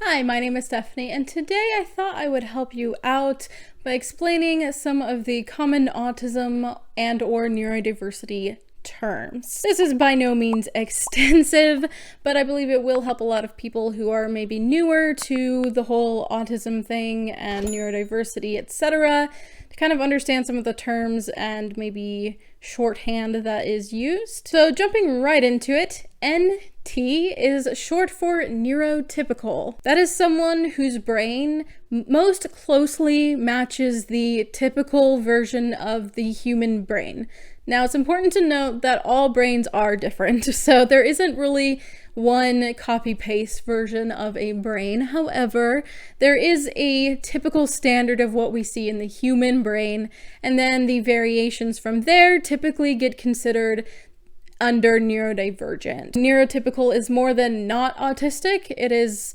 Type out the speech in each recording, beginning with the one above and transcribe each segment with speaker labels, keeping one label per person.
Speaker 1: Hi, my name is Stephanie, and today I thought I would help you out by explaining some of the common autism and/or neurodiversity terms. This is by no means extensive, but I believe it will help a lot of people who are maybe newer to the whole autism thing and neurodiversity, etc., to kind of understand some of the terms and maybe shorthand that is used. So jumping right into it, NT is short for neurotypical. That is someone whose brain most closely matches the typical version of the human brain. Now, it's important to note that all brains are different, so there isn't really one copy-paste version of a brain. However, there is a typical standard of what we see in the human brain, and then the variations from there typically get considered under neurodivergent. Neurotypical is more than not autistic. It is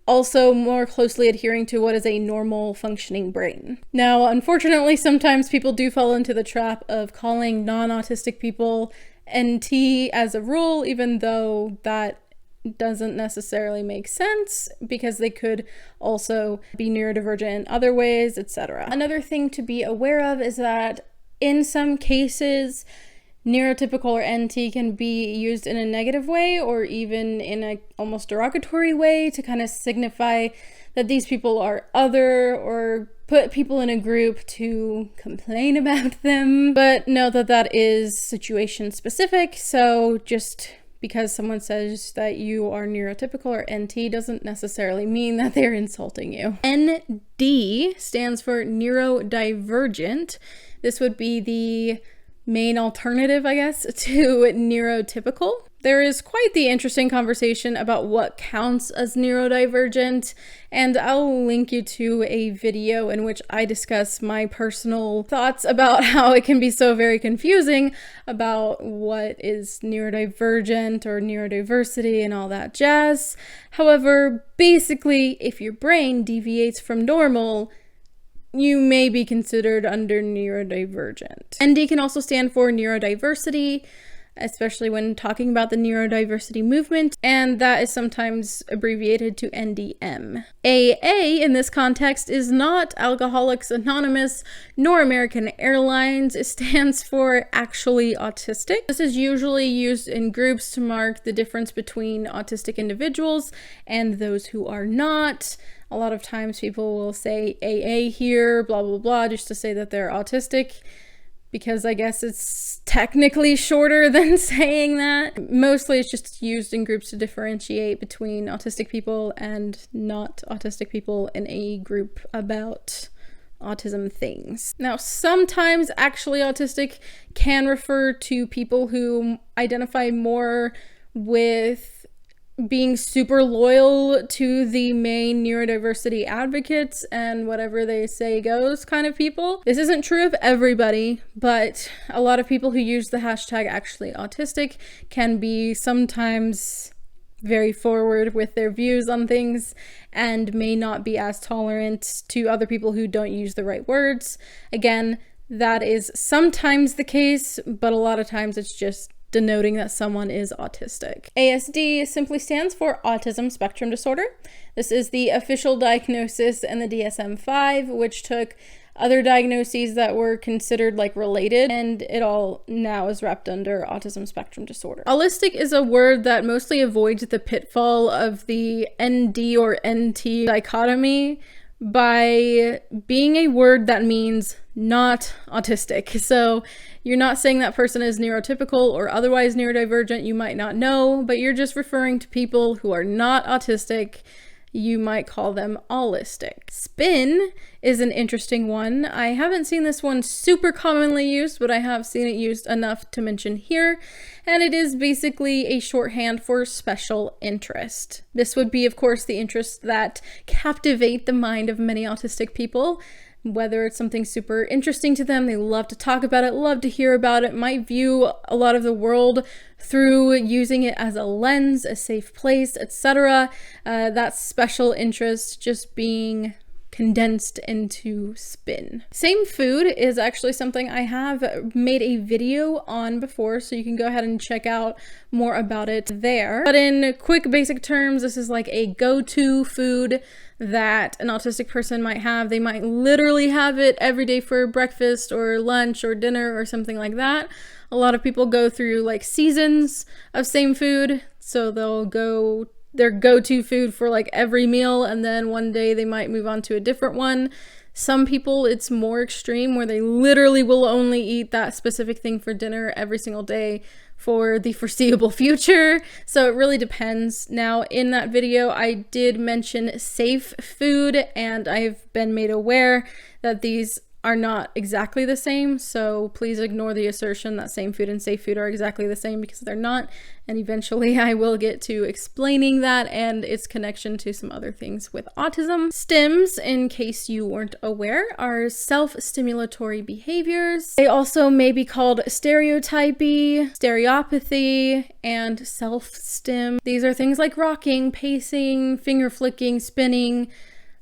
Speaker 1: also more closely adhering to what is a normal functioning brain. Now, unfortunately, sometimes people do fall into the trap of calling non-autistic people NT as a rule, even though that doesn't necessarily make sense because they could also be neurodivergent in other ways, etc. Another thing to be aware of is that in some cases, neurotypical or NT can be used in a negative way or even in a almost derogatory way to kind of signify that these people are other or put people in a group to complain about them. But know that that is situation specific, so just because someone says that you are neurotypical or NT doesn't necessarily mean that they're insulting you. ND stands for neurodivergent. This would be the main alternative, I guess, to neurotypical. There is quite the interesting conversation about what counts as neurodivergent, and I'll link you to a video in which I discuss my personal thoughts about how it can be so very confusing about what is neurodivergent or neurodiversity and all that jazz. However, basically, if your brain deviates from normal, you may be considered under neurodivergent. ND can also stand for neurodiversity, especially when talking about the neurodiversity movement, and that is sometimes abbreviated to NDM. AA in this context is not Alcoholics Anonymous nor American Airlines. It stands for actually autistic. This is usually used in groups to mark the difference between autistic individuals and those who are not. A lot of times people will say AA here, blah, blah, blah, just to say that they're autistic, because I guess it's technically shorter than saying that. Mostly it's just used in groups to differentiate between autistic people and not autistic people in a group about autism things. Now, sometimes actually autistic can refer to people who identify more with being super loyal to the main neurodiversity advocates and whatever they say goes kind of people. This isn't true of everybody, but a lot of people who use the hashtag actually autistic can be sometimes very forward with their views on things and may not be as tolerant to other people who don't use the right words. Again, that is sometimes the case, but a lot of times it's just denoting that someone is autistic. ASD simply stands for Autism Spectrum Disorder. This is the official diagnosis in the DSM-5, which took other diagnoses that were considered like related, and it all now is wrapped under autism spectrum disorder. Autistic is a word that mostly avoids the pitfall of the ND or NT dichotomy by being a word that means not autistic. So you're not saying that person is neurotypical or otherwise neurodivergent, you might not know, but you're just referring to people who are not autistic. You might call them allistic. Spin is an interesting one. I haven't seen this one super commonly used, but I have seen it used enough to mention here, and it is basically a shorthand for special interest. This would be, of course, the interests that captivate the mind of many autistic people. Whether it's something super interesting to them, they love to talk about it, love to hear about it, might view a lot of the world through using it as a lens, a safe place, etc. That special interest just being condensed into spin. Same food is actually something I have made a video on before, so you can go ahead and check out more about it there. But in quick basic terms, this is like a go-to food that an autistic person might have. They might literally have it every day for breakfast or lunch or dinner or something like that. A lot of people go through like seasons of same food, so they'll go their go-to food for like every meal, and then one day they might move on to a different one. Some people, it's more extreme where they literally will only eat that specific thing for dinner every single day for the foreseeable future. So it really depends. Now, in that video, I did mention safe food, and I've been made aware that these are not exactly the same, so please ignore the assertion that same food and safe food are exactly the same, because they're not. And eventually I will get to explaining that and its connection to some other things with autism. STIMs, in case you weren't aware, are self-stimulatory behaviors. They also may be called stereotypy, stereopathy, and self-stim. These are things like rocking, pacing, finger flicking, spinning,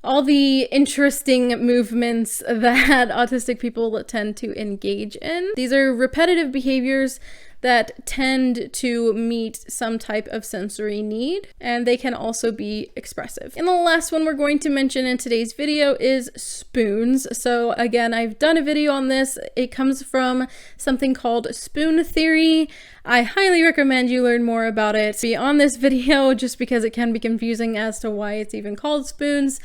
Speaker 1: all the interesting movements that autistic people tend to engage in. These are repetitive behaviors that tend to meet some type of sensory need, and they can also be expressive. And the last one we're going to mention in today's video is spoons. So again, I've done a video on this. It comes from something called spoon theory. I highly recommend you learn more about it beyond this video, just because it can be confusing as to why it's even called spoons.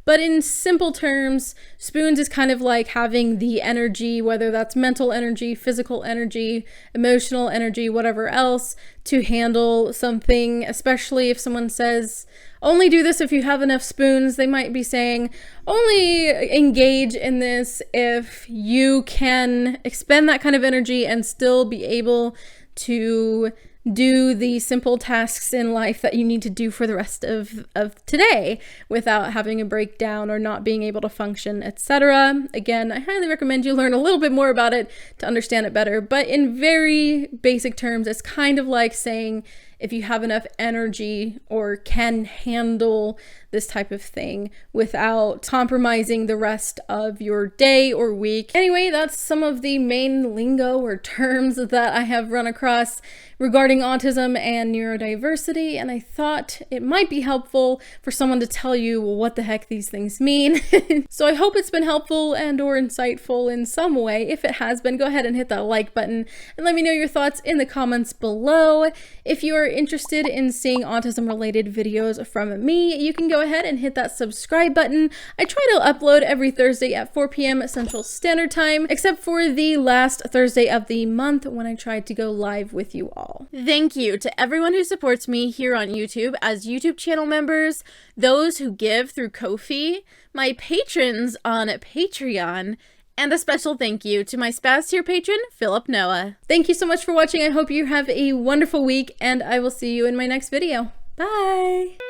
Speaker 1: But in simple terms, spoons is kind of like having the energy, whether that's mental energy, physical energy, emotional energy, whatever else, to handle something. Especially if someone says, only do this if you have enough spoons, they might be saying, only engage in this if you can expend that kind of energy and still be able to do the simple tasks in life that you need to do for the rest of today without having a breakdown or not being able to function, etc. Again, I highly recommend you learn a little bit more about it to understand it better, but in very basic terms, it's kind of like saying if you have enough energy or can handle this type of thing without compromising the rest of your day or week. Anyway, that's some of the main lingo or terms that I have run across regarding autism and neurodiversity, and I thought it might be helpful for someone to tell you what the heck these things mean. So I hope it's been helpful and or insightful in some way. If it has been, go ahead and hit that like button and let me know your thoughts in the comments below. If you are interested in seeing autism related videos from me, you can go ahead and hit that subscribe button. I try to upload every Thursday at 4 p.m. Central Standard Time, except for the last Thursday of the month when I tried to go live with you all. Thank you to everyone who supports me here on YouTube as YouTube channel members, those who give through Ko-fi, my patrons on Patreon, and a special thank you to my Spaz tier patron, Philip Noah. Thank you so much for watching. I hope you have a wonderful week, and I will see you in my next video. Bye!